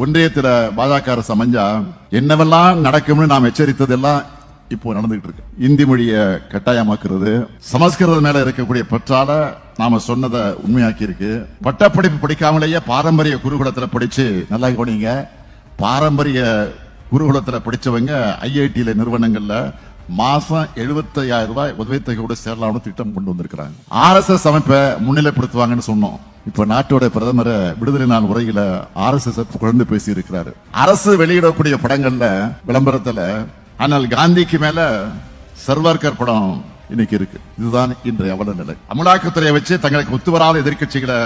ஒன்றியத்துல பாஜக அரசு அமைஞ்சா என்னவெல்லாம் நடக்கும்னு நாம் எச்சரித்ததெல்லாம் இப்போ நடந்துகிட்டு இருக்கு. இந்தி மொழியை கட்டாயமாக்குறது, சமஸ்கிருதம் மேல இருக்கக்கூடிய பற்றால நாம சொன்னதை உண்மையாக்கி இருக்கு. பட்டப்படிப்பு படிக்காமலேயே பாரம்பரிய குருகுலத்துல படிச்சு, நல்லா கவனிங்க, பாரம்பரிய குருகுலத்துல படிச்சவங்க ஐஐடியில நிறுவனங்கள்ல மாசம் 75,000 ரூபாய் உதவித்தொகையோட சேரலாம்னு திட்டம் கொண்டு வந்திருக்கிறாங்க. RSS அமைப்பை முன்னிலைப்படுத்துவாங்கன்னு சொன்னோம். இப்ப நாட்டோட பிரதமர் விடுதலை நாள் உரையில RSS குழந்தை பேசி இருக்கிறாரு. அரசு வெளியிடக்கூடிய படங்கள்ல விளம்பரத்துல ஆனால் காந்திக்கு மேல சர்வார்கர் படம் இன்னைக்கு இருக்கு. இதுதான் இன்றைய அவல நிலை. அமலாக்கத்துறையை வச்சு தங்களுக்கு ஒத்துவராத எதிர்கட்சிகளை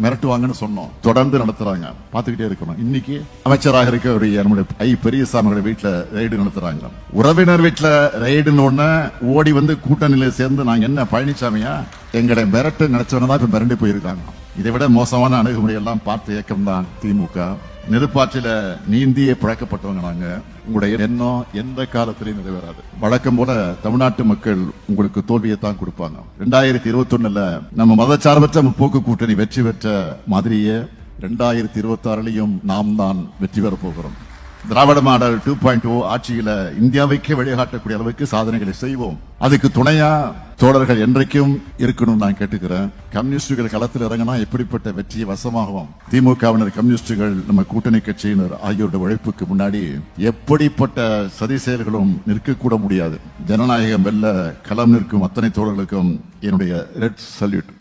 மிரட்டுவாங்கன்னு சொன்னோம். தொடர்ந்து நடத்துறாங்க, பாத்துக்கிட்டே இருக்கணும். இன்னைக்கு அமைச்சராக இருக்க நம்முடைய பெரியசாமி வீட்டுல ரெய்டு நடத்துறாங்க. உறவினர் வீட்டுல ரெய்டுன்னு ஓடி வந்து கூட்டணியில சேர்ந்து நாங்க என்ன பழனிசாமியா எங்களை மிரட்டு நினைச்சவனதான் இப்ப மிரண்டு போயிருக்காங்க. இதை விட மோசமான அணுகுமுறை எல்லாம் பார்த்த இயக்கம் தான் திமுக. நெருப்பாற்றில நீந்தியே பிழைக்கப்பட்டவங்க நாங்க. உங்களுடைய எண்ணம் எந்த காலத்திலையும் நிறைவேறாது. வழக்கம் போல தமிழ்நாட்டு மக்கள் உங்களுக்கு தோல்வியை தான் கொடுப்பாங்க. 2021 நம்ம மதச்சார்பற்ற முற்போக்கு கூட்டணி வெற்றி பெற்ற மாதிரியே 2026 நாம் தான் வெற்றி பெற போகிறோம். திராவிட மாடல் 2.0 ஆட்சியில இந்தியாவுக்கே வழிகாட்டக்கூடிய அளவுக்கு சாதனைகளை செய்வோம். அதுக்கு துணையா தோழர்கள் என்றைக்கும் இருக்கணும் நான் கேட்டுக்கிறேன். கம்யூனிஸ்டுகள் களத்தில் இறங்கினா எப்படிப்பட்ட வெற்றியை வசமாகும். திமுகவினர், கம்யூனிஸ்டுகள், நம்ம கூட்டணி கட்சியினர் ஆகியோருடைய உழைப்புக்கு முன்னாடி எப்படிப்பட்ட சதி செயல்களும் நிற்கக்கூட முடியாது. ஜனநாயகம் வெல்ல களம் நிற்கும் அத்தனை தோழர்களுக்கும் என்னுடைய ரெட் சல்யூட்.